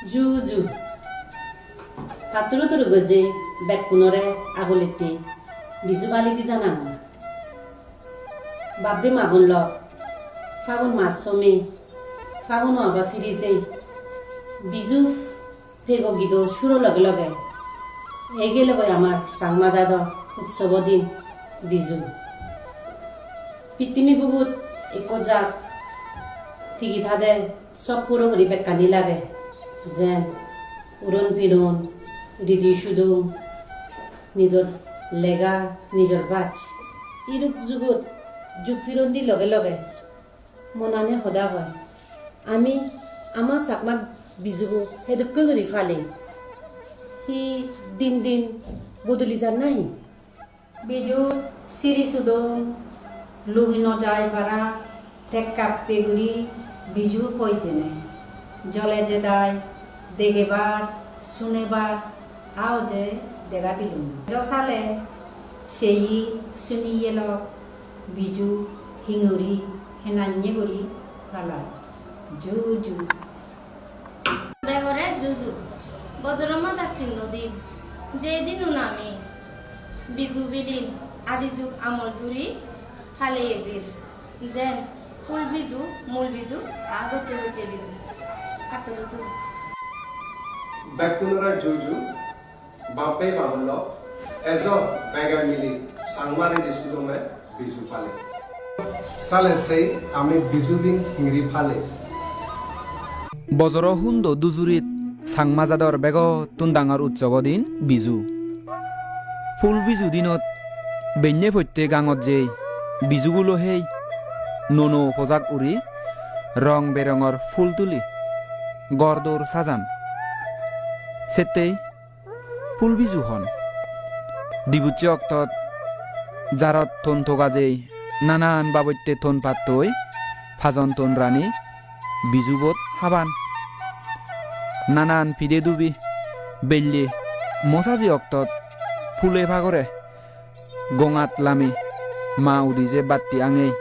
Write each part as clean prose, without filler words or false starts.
জুজু পাতুলো তোর গজে বেকুনরে আগলিতে বিজু বালিতি জানা না বাব্বে মাগুন লক ফাগুন মাস সমে ফাগুন আবা ফিরি যাই বিজু ফেগো গীত সুরো লগে লগে এই গেলে বই আমার সাংমা যাদ উৎসব দিন বিজু পৃথিবী বহুত এক জাত ঠিকি থাদে সব পুরো করি বেকানি লাগে যেন উড়ন ফিরন দিদি শুধু নিজর লেগা নিজর বাচ ইরূপ যুগত যুগ ফিরন দি লগে লগে মনানে সদা হয় আমি আমার চাকমা বিজুবো সেদুককৈ কৰি ফালে সি দিন দিন বদলি যান নাই বিজু সিরি সুদম লুই নজায় পারা টেক্কা পেগুড়ি বিজু কইতেনে জলে যে দায় দেখেবার শুনেবার আও যে দেখা দিল জসালে সেই শুনিয়ে লক বিজু হিঙুরি হেনান্যে করি ফালায় জু জু বেগরে জুজু বজরমা দাতিন নদীন যেদিন নামি বিজু বিদিন আদি যুগ আমল ধুরি ফালে এজিল যেন ফুল বিজু মূল বিজু আগচ্ছে হচ্ছে বিজু আতলুতু বেকুনরা জুজু বাপে মামল এজন বেগা মিলি সাংমারে দিসুদমে বিজু ফালে সালে সেই আমি বিজু দিন হিংরি ফালে বজর হুন্দ দুজুরিত সাংমাজাদর বেগ তুন্দাঙর উৎসব দিন বিজু ফুল বিজু দিনত বেন্যে ফত্যে গাঙত যে বিজুগুলো হেই ননো পোজাক উড়ি রং বেরঙর ফুল তুলি গড়দৌর সাজান সেতেই ফুল বিজু হন দিবুচ্চে অক্তত জারত থন থোগাজেই নানান বাবত্যে থন পাত্তই ফাজন তন রানী বিজুবত হাবান নানান ফিদে দুবি বেল্লি মশাজি অক্তত ফুলে ভাগরে গঙাত লামি মা উদি যে বাত্তি আঙেই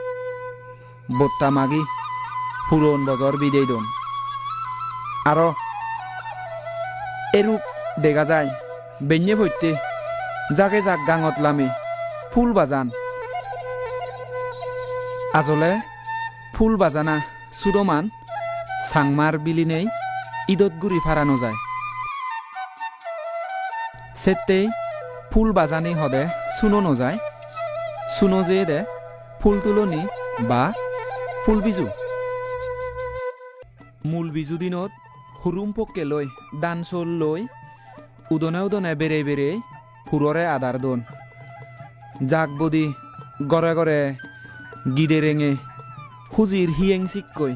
বত্তা মাগি ফুরন বজর বিদেই দন আরো এরূপ দেখা যায় বেন্যে ভৈতে জাগে জাগ গাঙত লামি ফুল বাজান আজলে ফুল বাজানা সুদমান সাংমার বিলিনেই ঈদত গুড়ি ফারানো যায় সেতেই ফুল বাজানি হদে শুনো যায় শুনো যে দে ফুল তুলনি বা ফুল বিজু মূল বিজু দিনত হুরুম পক্কে লই দান চল লই উদনে উদনে বেড়ে বেড়ে ফুররে আদার দন জাক বদি গড়ে গড়ে গিদে রেঙে খুজির হিয়েং চিক্কই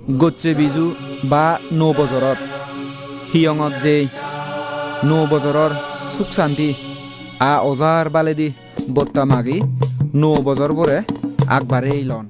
গচ্ছে বিজু বা নৌ বজৰত হিয়ঙত যেই নৌ বজৰৰ সুখ শান্তি অজাৰ বালেদি বত্তা মাগি নৌ বজৰ বোৰে আগবাঢ়ি লন